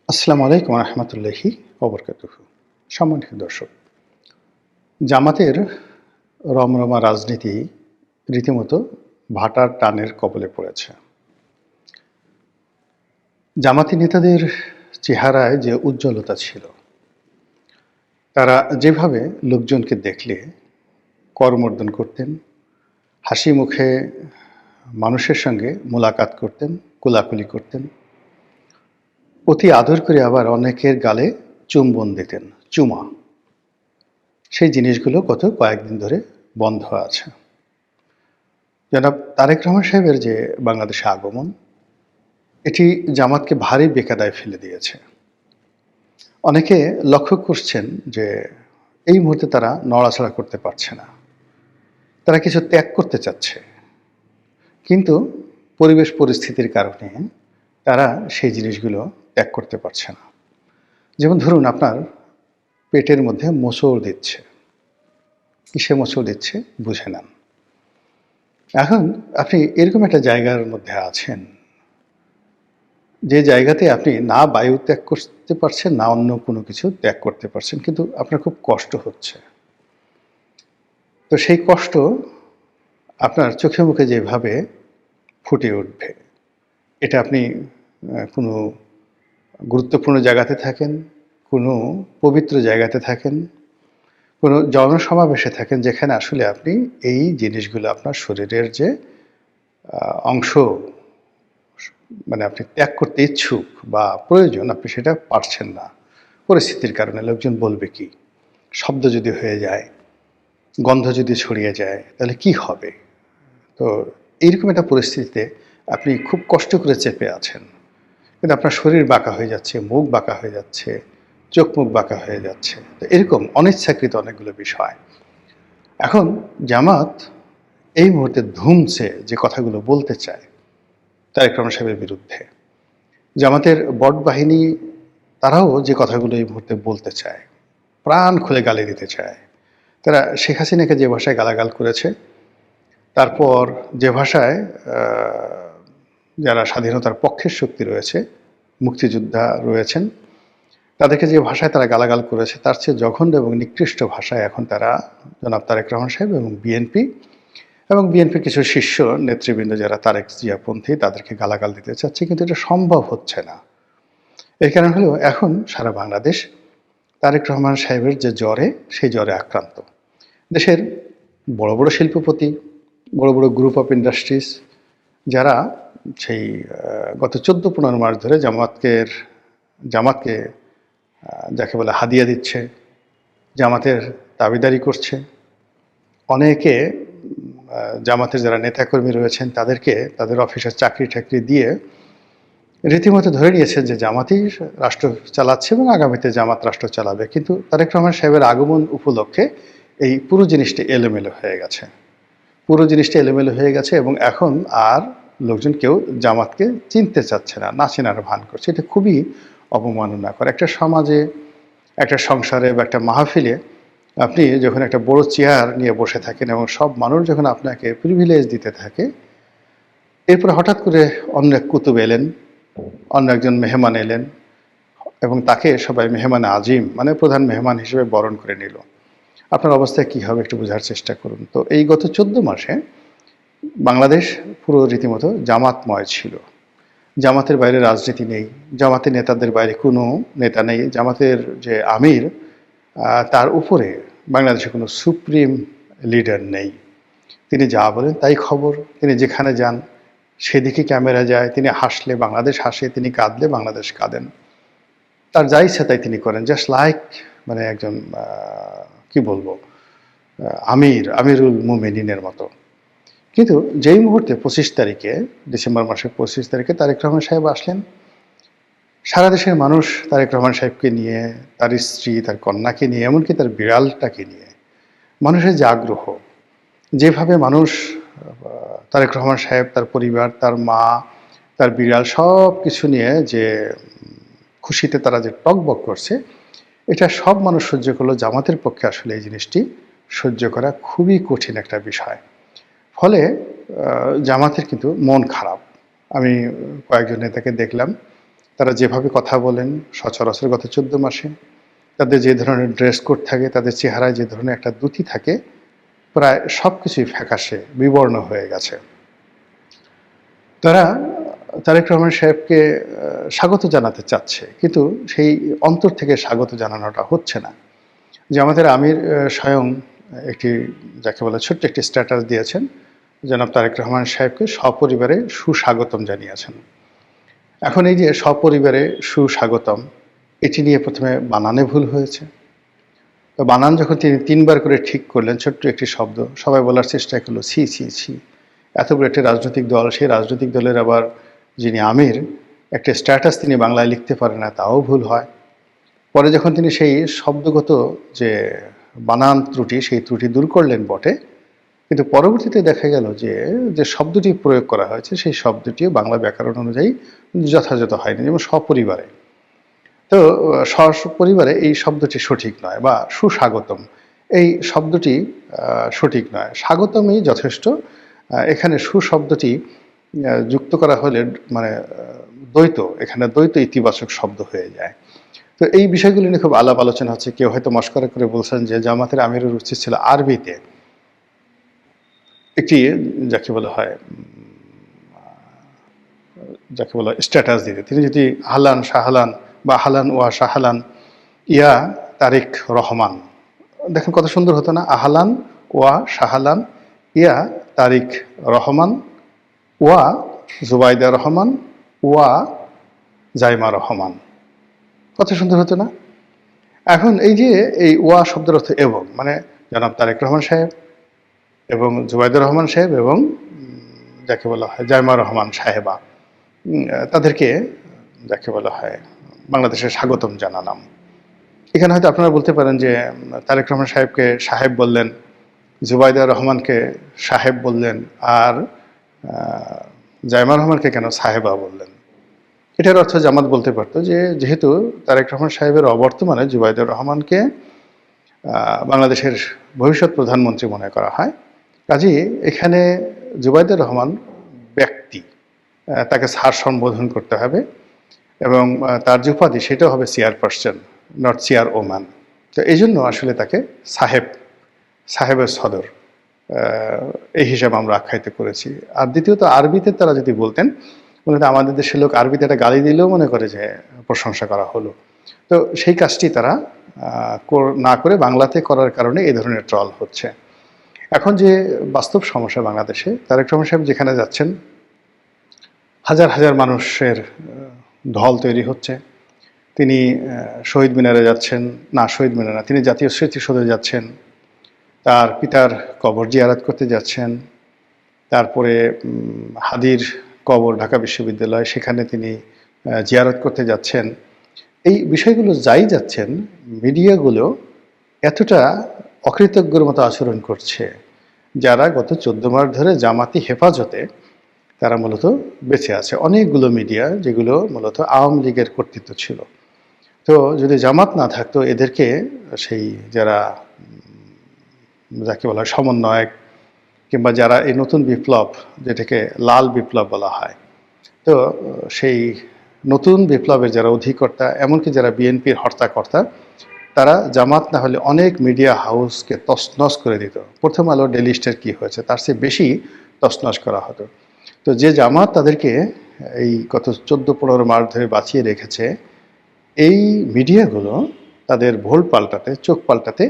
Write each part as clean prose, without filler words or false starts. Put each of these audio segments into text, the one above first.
আসসালামু আলাইকুম রহমতুল্লাহি ওবরকাতুহু। সম্মানিত দর্শক, জামাতের রমরমা রাজনীতি রীতিমতো ভাটার টানের কবলে পড়েছে। জামাতি নেতাদের চেহারায় যে উজ্জ্বলতা ছিল, তারা যেভাবে লোকজনকে দেখলে করমর্দন করতেন, হাসি মুখে মানুষের সঙ্গে মোলাকাত করতেন, কোলাকুলি করতেন, অতি আদর করে আবার অনেকের গালে চুম্বন দিতেন, চুমা। সেই জিনিসগুলো গত কয়েকদিন ধরে বন্ধ আছে। জনাব তারেক রহমান সাহেবের যে বাংলাদেশে আগমন, এটি জামাতকে ভারী বেকায়দায় ফেলে দিয়েছে। অনেকে লক্ষ্য করছেন যে এই মুহূর্তে তারা নড়াচড়া করতে পারছে না, তারা কিছু ত্যাগ করতে চাচ্ছে, কিন্তু পরিবেশ পরিস্থিতির কারণে তারা সেই জিনিসগুলো ত্যাগ করতে পারছে না। যেমন ধরুন, আপনার পেটের মধ্যে মোচড় দিচ্ছে, কিসে মোচড় দিচ্ছে বুঝে নেন। এখন আপনি এরকম একটা জায়গার মধ্যে আছেন, যে জায়গাতে আপনি না বায়ু ত্যাগ করতে পারছেন, না অন্য কোনো কিছু ত্যাগ করতে পারছেন, কিন্তু আপনার খুব কষ্ট হচ্ছে। তো সেই কষ্ট আপনার চোখে মুখে যেভাবে ফুটে উঠবে, এটা আপনি কোনো গুরুত্বপূর্ণ জায়গাতে থাকেন, কোনো পবিত্র জায়গাতে থাকেন, কোনো জনসমাবেশে থাকেন, যেখানে আসলে আপনি এই জিনিসগুলো আপনার শরীরের যে অংশ, মানে আপনি ত্যাগ করতে ইচ্ছুক বা প্রয়োজন, আপনি সেটা পারছেন না পরিস্থিতির কারণে। লোকজন বলবে কি, শব্দ যদি হয়ে যায়, গন্ধ যদি ছড়িয়ে যায়, তাহলে কি হবে? তো এইরকম একটা পরিস্থিতিতে আপনি খুব কষ্ট করে চেপে আছেন, কিন্তু আপনার শরীর বাঁকা হয়ে যাচ্ছে, মুখ বাঁকা হয়ে যাচ্ছে, চোখ মুখ বাঁকা হয়ে যাচ্ছে। তো এরকম অনিচ্ছাকৃত অনেকগুলো বিষয়। এখন জামাত এই মুহূর্তে ধুমছে যে কথাগুলো বলতে চায় তারেক রহমান সাহেবের বিরুদ্ধে। জামাতের বট বাহিনী তারাও যে কথাগুলো এই মুহূর্তে বলতে চায়, প্রাণ খুলে গালি দিতে চায়। তারা শেখ হাসিনাকে যে ভাষায় গালাগাল করেছে, তারপর যে ভাষায় যারা স্বাধীনতার পক্ষের শক্তি রয়েছে, মুক্তিযোদ্ধা রয়েছেন, তাদেরকে যে ভাষায় তারা গালাগাল করেছে, তার চেয়ে জঘন্য এবং নিকৃষ্ট ভাষায় এখন তারা জনাব তারেক রহমান সাহেব এবং বিএনপির কিছু শীর্ষ নেতৃবৃন্দ যারা তারেক জিয়াপন্থী, তাদেরকে গালাগাল দিতে চাচ্ছে, কিন্তু এটা সম্ভব হচ্ছে না। এর কারণ হলো, এখন সারা বাংলাদেশ তারেক রহমান সাহেবের যে জ্বরে, সেই জ্বরে আক্রান্ত। দেশের বড় বড় শিল্পপতি, বড় বড় গ্রুপ অফ ইন্ডাস্ট্রিজ, যারা সেই গত 14-15 মাস ধরে জামাতকে যাকে বলে হাদিয়া দিচ্ছে, জামাতের দাবিদারি করছে, অনেকে জামাতের যারা নেতাকর্মী রয়েছেন তাদেরকে তাদের অফিসের চাকরি টাকরি দিয়ে রীতিমতো ধরে নিয়েছেন যে জামাতই রাষ্ট্র চালাচ্ছে এবং আগামীতে জামাত রাষ্ট্র চালাবে। কিন্তু তারেক রহমান সাহেবের আগমন উপলক্ষে এই পুরো জিনিসটি এলোমেলো হয়ে গেছে, এবং এখন আর লোকজন কেউ জামাতকে চিনতে চাচ্ছে না, না চেনার ভান করছে। এটা খুবই অবমাননাকর। একটা সমাজে, একটা সংসারে বা একটা মাহফিলে আপনি যখন একটা বড় চেয়ার নিয়ে বসে থাকেন এবং সব মানুষ যখন আপনাকে প্রিভিলেজ দিতে থাকে, এরপরে হঠাৎ করে অন্য এক কুতুব এলেন, অন্য একজন মেহমান এলেন, এবং তাকে সবাই মেহমান আজিম, মানে প্রধান মেহমান হিসেবে বরণ করে নিল। আপনার অবস্থায় কী হবে একটু বোঝার চেষ্টা করুন। তো এই গত 14 মাসে বাংলাদেশ পুরো রীতিমতো জামাতময় ছিল। জামাতের বাইরে রাজনীতি নেই, জামাতের নেতাদের বাইরে কোনো নেতা নেই, জামাতের যে আমির, তার উপরে বাংলাদেশে কোনো সুপ্রিম লিডার নেই। তিনি যা বলেন তাই খবর, তিনি যেখানে যান সেদিকে ক্যামেরা যায়, তিনি হাসলে বাংলাদেশ হাসে, তিনি কাঁদলে বাংলাদেশ কাঁদেন, তার যা ইচ্ছা তাই তিনি করেন, জাস্ট লাইক মানে একজন কি বলবো, আমিরুল মুমিনিনের মতো। কিন্তু যেই মুহূর্তে 25 তারিখে, ডিসেম্বর মাসের 25 তারিখে তারেক রহমান সাহেব আসলেন, সারা দেশের মানুষ তারেক রহমান সাহেবকে নিয়ে, তার স্ত্রী, তার কন্যাকে নিয়ে, এমনকি তার বিড়ালটাকে নিয়ে মানুষের যে আগ্রহ, যেভাবে মানুষ তারেক রহমান সাহেব, তার পরিবার, তার মা, তার বিড়াল সব কিছু নিয়ে যে খুশিতে তারা যে টগবগ করছে, এটা সব মানুষ সহ্য করলো। জামাতের পক্ষে আসলে এই জিনিসটি সহ্য করা খুবই কঠিন একটা বিষয়। ফলে জামাতের কিন্তু মন খারাপ। আমি কয়েকজন নেতাকে দেখলাম, তারা যেভাবে কথা বলেন সচরাচর গত 14 মাসে, তাদের যে ধরনের ড্রেস কোড থাকে, তাদের চেহারায় যে ধরনের একটা দ্যুতি থাকে, প্রায় সবকিছুই ফ্যাকাশে বিবর্ণ হয়ে গেছে। তারা তারেক রহমান সাহেবকে স্বাগত জানাতে চাচ্ছে, কিন্তু সেই অন্তর থেকে স্বাগত জানানোটা হচ্ছে না। যে আমাদের আমির স্বয়ং একটি যাকে বলে ছোট্ট একটি স্ট্যাটাস দিয়েছেন, জনাব তারেক রহমান সাহেবকে সপরিবারে সুস্বাগতম জানিয়েছেন। এখন এই যে সপরিবারে সুস্বাগতম, এটি নিয়ে প্রথমে বানানে ভুল হয়েছে। তো বানান যখন তিনি 3 বার করে ঠিক করলেন, ছোট্ট একটি শব্দ, সবাই বলার চেষ্টা করলো ছি ছি ছি, এত বড় একটি রাজনৈতিক দল, সেই রাজনৈতিক দলের আবার যিনি আমির, একটা স্ট্যাটাস তিনি বাংলায় লিখতে পারেন না, তাও ভুল হয়। পরে যখন তিনি সেই শব্দগত যে বানান ত্রুটি, সেই ত্রুটি দূর করলেন বটে, কিন্তু পরবর্তীতে দেখা গেল যে যে শব্দটি প্রয়োগ করা হয়েছে সেই শব্দটিও বাংলা ব্যাকরণ অনুযায়ী যথাযথ হয়নি, যেমন সপরিবারে। তো সপরিবারে এই শব্দটি সঠিক নয়, বা সুস্বাগতম এই শব্দটি সঠিক নয়, স্বাগতমই যথেষ্ট। এখানে সুশব্দটি যুক্ত করা হলে মানে দ্বৈত, এখানে দ্বৈত ইতিবাচক শব্দ হয়ে যায়। তো এই বিষয়গুলি নিয়ে খুব আলাপ আলোচনা হচ্ছে। কেউ হয়তো মস্করা করে বলছেন যে জামাতের আমিরের উচিত ছিল আরবিতে একটি যাকে বলা হয় স্ট্যাটাস দিতে। তিনি যদি আহলান শাহলান বা আহলান ওয়া শাহলান ইয়া তারেক রহমান, দেখেন কত সুন্দর হতো না? আহলান ওয়া শাহলান ইয়া তারিক রহমান ওয়া জুবাইদা রহমান ওয়া জাইমা রহমান, কত সুন্দর হতো না? এখন এই যে এই ওয়া শব্দের অর্থ এবং, মানে জনাব তারেক রহমান সাহেব এবং জুবাইদুর রহমান সাহেব এবং যাকে বলা হয় জাইমা রহমান সাহেবা, তাদেরকে যাকে বলা হয় বাংলাদেশে স্বাগতম জানালাম। এখানে হয়তো আপনারা বলতে পারেন যে তারেক রহমান সাহেবকে সাহেব বললেন, জুবাইদা রহমানকে সাহেব বললেন, আর জাইমা রহমানকে কেন সাহেবা বললেন? এটার অর্থ জামাত বলতে পারতো যে যেহেতু তারেক রহমান সাহেবের অবর্তমানে জুবাইদুর রহমানকে বাংলাদেশের ভবিষ্যৎ প্রধানমন্ত্রী মনে করা হয়, কাজেই এখানে জুবাইদুর রহমান ব্যক্তি, তাকে স্যার সম্বোধন করতে হবে, এবং তার যে উপাধি সেটাও হবে চেয়ারপারসন, নট চেয়ার ওম্যান। তো এই জন্য আসলে তাকে সাহেবের সদর এই হিসাবে আমরা আখ্যায়িত করেছি। আর দ্বিতীয়ত আরবিতে তারা যদি বলতেন, মনে হয় আমাদের দেশের লোক আরবিতে একটা গালি দিলেও মনে করে যে প্রশংসা করা হলো। তো সেই কাজটি তারা না করে বাংলাতে করার কারণে এই ধরনের ট্রল হচ্ছে। এখন যে বাস্তব সমস্যা বাংলাদেশে, তারেক রহমান সাহেব যেখানে যাচ্ছেন হাজার হাজার মানুষের ঢল তৈরি হচ্ছে। তিনি শহীদ মিনারে যাচ্ছেন, না শহীদ মিনার না, তিনি জাতীয় স্মৃতিসৌধে যাচ্ছেন, তার পিতার কবর জিয়ারত করতে যাচ্ছেন, তারপরে হাদির কবর ঢাকা বিশ্ববিদ্যালয়, সেখানে তিনি জিয়ারত করতে যাচ্ছেন। এই বিষয়গুলো যাই যাচ্ছেন, মিডিয়াগুলো এতটা অকৃতজ্ঞর মতো আচরণ করছে, যারা গত 14 মাস ধরে জামাতি হেফাজতে তারা মূলত বেঁচে আছে। অনেকগুলো মিডিয়া যেগুলো মূলত আওয়ামী লীগের কর্তৃত্ব ছিল। তো যদি জামাত না থাকতো, এদেরকে সেই যারা যাকে বলা হয় সমন্বয়ক, কিংবা যারা এই নতুন বিপ্লব, যেটাকে লাল বিপ্লব বলা হয়, তো সেই নতুন বিপ্লবের যারা অধিকর্তা, এমনকি যারা বিএনপির হর্তাকর্তা, তারা জামাত না হলে অনেক মিডিয়া হাউসকে তছনছ করে দিত। প্রথম আলো, ডেইলি স্টার কী হয়েছে, তার চেয়ে বেশি তছনছ করা হতো। তো যে জামাত তাদেরকে এই গত 14-15 মাস ধরে বাঁচিয়ে রেখেছে, এই মিডিয়াগুলো তাদের ভোল পাল্টাতে, চোখ পাল্টাতে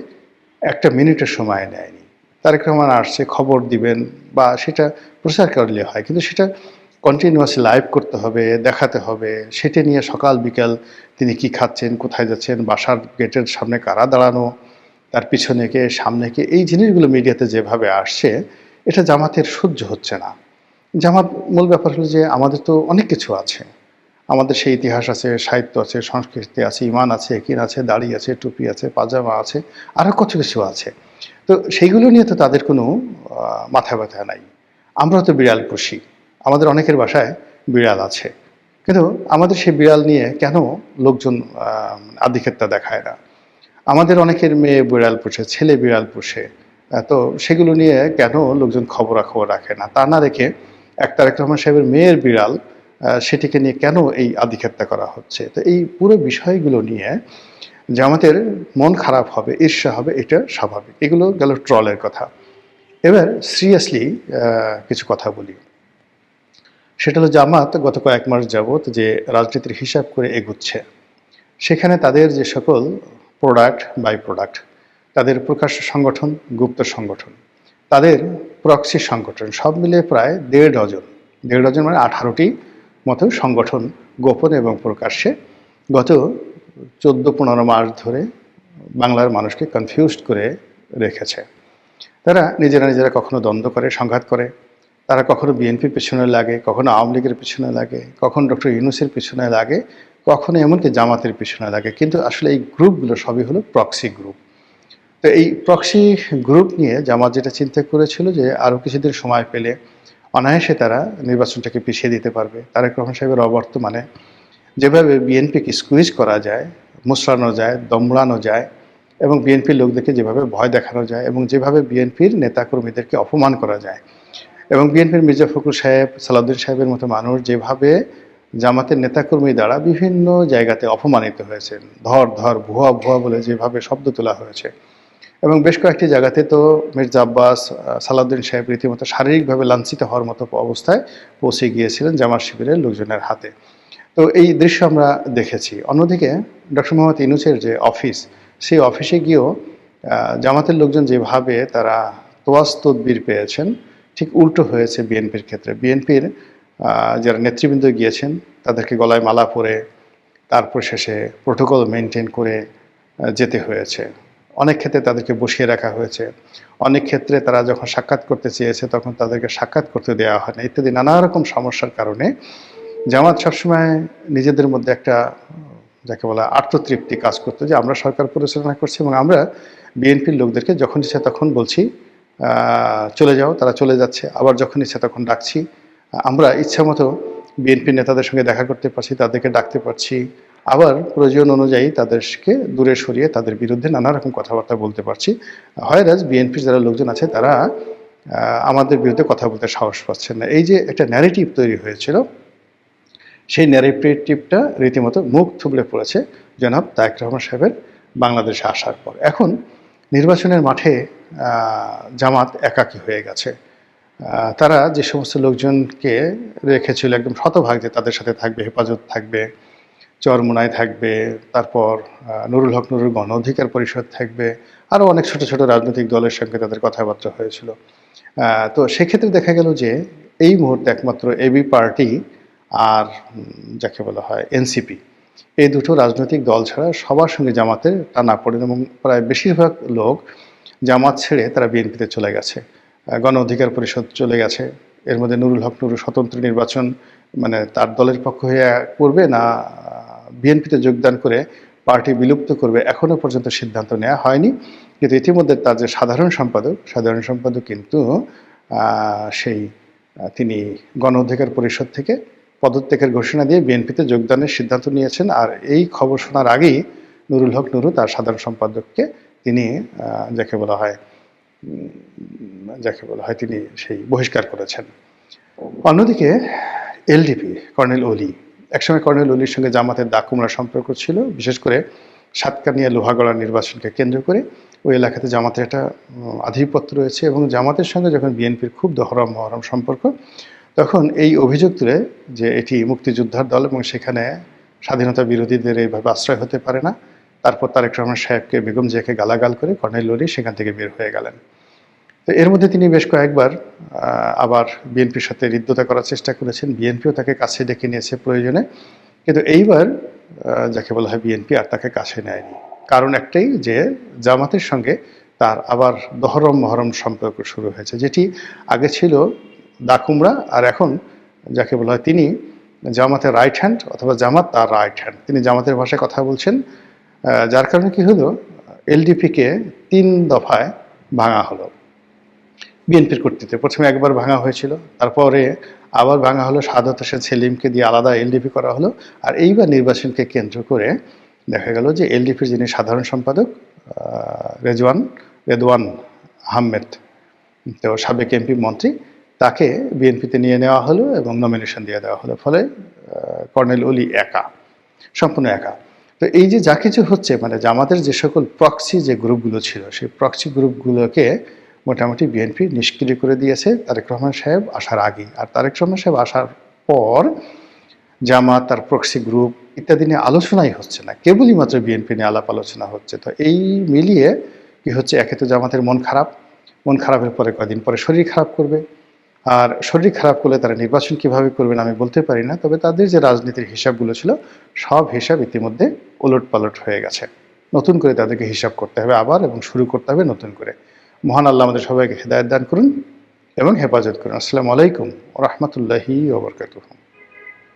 একটা মিনিটের সময় নেয়নি। তারেক রহমান আসছে, খবর দিবেন বা সেটা প্রচার করলে হয়, কিন্তু সেটা কন্টিনিউয়াসলি লাইভ করতে হবে, দেখাতে হবে, সেটা নিয়ে সকাল বিকাল তিনি কি খাচ্ছেন, কোথায় যাচ্ছেন, বাসার গেটের সামনে কারা দাঁড়ানো, তার পিছনে কে, সামনে কে, এই জিনিসগুলো মিডিয়াতে যেভাবে আসছে, এটা জামাতের সহ্য হচ্ছে না। জামাত মূল ব্যাপার হলো যে আমাদের তো অনেক কিছু আছে, আমাদের সেই ইতিহাস আছে, সাহিত্য আছে, সংস্কৃতি আছে, ইমান আছে, একিন আছে, দাড়ি আছে, টুপি আছে, পাজামা আছে, আরও কত কিছু আছে। তো সেইগুলো নিয়ে তো তাদের কোনো মাথা ব্যথা নাই। আমরা তো বিড়াল পুষি, আমাদের অনেকের বাসায় বিড়াল আছে, কিন্তু আমাদের সেই বিড়াল নিয়ে কেন লোকজন আধিক্যতা দেখায় না? আমাদের অনেকের মেয়ে বিড়াল পুষে, ছেলে বিড়াল পুষে, তো সেগুলো নিয়ে কেন লোকজন খবরাখবর রাখে না? তা না রেখে তারেক রহমান সাহেবের মেয়ের বিড়াল সেটিকে নিয়ে কেন এই আধিক্ষেপটা করা হচ্ছে। তো এই পুরো বিষয়গুলো নিয়ে জামাতের মন খারাপ হবে, ঈর্ষা হবে, এটা স্বাভাবিক। এগুলো গেল ট্রলের কথা। এবার সিরিয়াসলি কিছু কথা বলি। সেটা হলো জামাত গত কয়েক মাস যাবৎ যে রাজনীতির হিসাব করে এগুচ্ছে, সেখানে তাদের যে সকল প্রোডাক্ট বাই প্রোডাক্ট, তাদের প্রকাশ্য সংগঠন, গুপ্ত সংগঠন, তাদের প্রক্সি সংগঠন, সব মিলিয়ে প্রায় ১.৫ ডজন মানে ১৮টি মতো সংগঠন গোপন এবং প্রকাশ্যে গত ১৪-১৫ মাস ধরে বাংলার মানুষকে কনফিউজড করে রেখেছে। তারা নিজেরা কখনো দ্বন্দ্ব করে, সংঘাত করে, তারা কখনো বিএনপির পেছনে লাগে, কখনো আওয়ামী লীগের পেছনে লাগে, কখনো ডক্টর ইউনূসের পেছনে লাগে, কখনো এমনকি জামাতের পেছনে লাগে। কিন্তু আসলে এই গ্রুপগুলো সবই হলো প্রক্সি গ্রুপ। তো এই প্রক্সি গ্রুপ নিয়ে জামাত যেটা চিন্তা করেছিল যে আরও কিছুদিন সময় পেলে অনায়াসে তারা নির্বাচনটাকে পিছিয়ে দিতে পারবে। তারেক রহমান সাহেবের অবর্তমানে যেভাবে বিএনপিকে স্কুইজ করা যায়, মুচড়ানো যায়, দমড়ানো যায় এবং বিএনপির লোকদেরকে যেভাবে ভয় দেখানো যায় এবং যেভাবে বিএনপির নেতাকর্মীদেরকে অপমান করা যায় এবং বিএনপির মির্জা ফখরুল সাহেব, সালাউদ্দিন সাহেবের মতো মানুষ যেভাবে জামাতের নেতাকর্মী দ্বারা বিভিন্ন জায়গাতে অপমানিত হয়েছেন, ধর ভুয়া ভুয়া বলে যেভাবে শব্দ তোলা হয়েছে এবং বেশ কয়েকটি জায়গাতে তো মির্জা আব্বাস, সালাউদ্দিন সাহেব রীতিমতো শারীরিকভাবে লাঞ্ছিত হওয়ার মতো অবস্থায় পৌঁছে গিয়েছিলেন জামাত শিবিরের লোকজনের হাতে। তো এই দৃশ্য আমরা দেখেছি। অন্যদিকে ডক্টর মোহাম্মদ ইউনূসের যে অফিস, সেই অফিসে গিয়েও জামাতের লোকজন যেভাবে তারা তোয়াজ তদবির পেয়েছেন, ঠিক উল্টো হয়েছে বিএনপির ক্ষেত্রে। বিএনপির যারা নেতৃবৃন্দ গিয়েছেন তাদেরকে গলায় মালা পরে তারপর শেষে প্রোটোকল মেনটেন করে যেতে হয়েছে। অনেক ক্ষেত্রে তাদেরকে বসিয়ে রাখা হয়েছে, অনেক ক্ষেত্রে তারা যখন সাক্ষাৎ করতে চেয়েছে তখন তাদেরকে সাক্ষাৎ করতে দেওয়া হয় না, ইত্যাদি নানা রকম সমস্যার কারণে জামাত সবসময় নিজেদের মধ্যে একটা যাকে বলা আত্মতৃপ্তি কাজ করতো যে আমরা সরকার পরিচালনা করছি এবং আমরা বিএনপির লোকদেরকে যখন ইচ্ছা তখন বলছি চলে যাও, তারা চলে যাচ্ছে, আবার যখন ইচ্ছা তখন ডাকছি, আমরা ইচ্ছা মতো বিএনপির নেতাদের সঙ্গে দেখা করতে পারছি, তাদেরকে ডাকতে পারছি, আবার প্রয়োজন অনুযায়ী তাদেরকে দূরে সরিয়ে তাদের বিরুদ্ধে নানা রকম কথাবার্তা বলতে পারছি। হয়রাজ বিএনপির যারা লোকজন আছে তারা আমাদের বিরুদ্ধে কথা বলতে সাহস পাচ্ছেন না। এই যে একটা ন্যারেটিভ তৈরি হয়েছিল, সেই ন্যারেটিভটা রীতিমতো মুখ থুবড়ে পড়েছে জনাব তারেক রহমান সাহেবের বাংলাদেশে আসার পর। এখন নির্বাচনের মাঠে জামাত একাকী হয়ে গেছে। তারা যে সমস্ত লোকজনকে রেখেছিল একদম শতভাগ যে তাদের সাথে থাকবে, হেফাজত থাকবে, চরমোনাই থাকবে, তারপর নুরুল হক নুরুর গণ অধিকার পরিষদ থাকবে, আরও অনেক ছোট ছোট রাজনৈতিক দলের সঙ্গে তাদের কথাবার্তা হয়েছিল। তো সেক্ষেত্রে দেখা গেল যে এই মুহূর্তে একমাত্র এবি পার্টি আর যাকে বলা হয় এনসিপি, এই দুটো রাজনৈতিক দল ছাড়া সবার সঙ্গে জামাতের টানাপোড়েন এবং প্রায় বেশিরভাগ লোক জামাত ছেড়ে তারা বিএনপিতে চলে গেছে, গণ অধিকার পরিষদ চলে গেছে। এর মধ্যে নুরুল হক নুরু স্বতন্ত্র নির্বাচন মানে তার দলের পক্ষ হয়ে করবে না বিএনপিতে যোগদান করে পার্টি বিলুপ্ত করবে, এখনও পর্যন্ত সিদ্ধান্ত নেওয়া হয়নি। কিন্তু ইতিমধ্যে তার যে সাধারণ সম্পাদক কিন্তু সেই তিনি গণ অধিকার পরিষদ থেকে পদত্যাগের ঘোষণা দিয়ে বিএনপিতে যোগদানের সিদ্ধান্ত নিয়েছেন। আর এই খবর শোনার আগেই নুরুল হক নুরু তার সাধারণ সম্পাদককে তিনি যাকে বলা হয় তিনি সেই বহিষ্কার করেছেন। অন্যদিকে এলডিপি কর্নেল অলি, একসময় কর্নেল অলির সঙ্গে জামাতের দাকুমরা সম্পর্ক ছিল, বিশেষ করে সাতকানিয়া লোহাগড়া নির্বাচনকে কেন্দ্র করে ওই এলাকাতে জামাতের একটা আধিপত্য রয়েছে এবং জামাতের সঙ্গে যখন বিএনপির খুব দহরম মহরম সম্পর্ক, তখন এই অভিযোগ তুলে যে এটি মুক্তিযোদ্ধার দল এবং সেখানে স্বাধীনতা বিরোধীদের এইভাবে আশ্রয় হতে পারে না, তারপর তারেক রহমান সাহেবকে বেগম জিয়াকে গালাগাল করে কর্নেল অলি সেখান থেকে বের হয়ে গেলেন। তো এর মধ্যে তিনি বেশ কয়েকবার আবার বিএনপির সাথে হৃদ্যতা করার চেষ্টা করেছেন, বিএনপিও তাকে কাছে ডেকে নিয়েছে প্রয়োজনে, কিন্তু এইবার যাকে বলা হয় বিএনপি আর তাকে কাছে নেয়নি। কারণ একটাই যে জামাতের সঙ্গে তার আবার দহরম মহরম সম্পর্ক শুরু হয়েছে, যেটি আগে ছিল দাকুমরা, আর এখন যাকে বলা হয় তিনি জামাতের রাইট হ্যান্ড অথবা জামাত তার রাইট হ্যান্ড, তিনি জামাতের ভাষায় কথা বলছেন। যার কারণে কি হলো, এলডিপিকে 3 দফায় ভাঙা হলো বিএনপির কর্তৃত্বে। প্রথমে একবার ভাঙা হয়েছিল, তারপরে আবার ভাঙা হলো, সাদত হোসেন সেলিমকে দিয়ে আলাদা এলডিপি করা হলো। আর এইবার নির্বাচনকে কেন্দ্র করে দেখা গেল যে এলডিপির যিনি সাধারণ সম্পাদক রেদওয়ান আহমেদ, তো সাবেক এমপি মন্ত্রী, তাকে বিএনপিতে নিয়ে নেওয়া হলো এবং নমিনেশন দিয়ে দেওয়া হলো। ফলে কর্নেল ওলি একা, সম্পূর্ণ একা। তো এই যে যা কিছু হচ্ছে, মানে জামাতের যে সকল প্রক্সি যে গ্রুপগুলো ছিল, সেই প্রক্সি গ্রুপগুলোকে মোটামুটি বিএনপি নিষ্ক্রিয় করে দিয়েছে তারেক রহমান সাহেব আসার আগেই। আর তারেক রহমান সাহেব আসার পর জামাত, তার প্রক্সি গ্রুপ ইত্যাদি নিয়ে আলোচনাই হচ্ছে না, কেবলই মাত্র বিএনপি নিয়ে আলাপ আলোচনা হচ্ছে। তো এই মিলিয়ে কি হচ্ছে, একে তো জামাতের মন খারাপ, মন খারাপের পরে কয়েকদিন পরে শরীর খারাপ করবে। আর শরীর খারাপ করলে তারা নির্বাচন কিভাবে করবেন আমি বলতে পারি না, তবে তাদের যে রাজনীতির হিসাবগুলো ছিল সব হিসাব ইতিমধ্যে ওলটপালট হয়ে গেছে। নতুন করে তাদেরকে হিসাব করতে হবে আবার, এবং শুরু করতে হবে নতুন করে। মহান আল্লাহ আমাদের সবাইকে হেদায়েত দান করুন এবং হেফাজত করুন। আসসালামু আলাইকুম ওয়া রাহমাতুল্লাহি ওয়া বারাকাতুহু।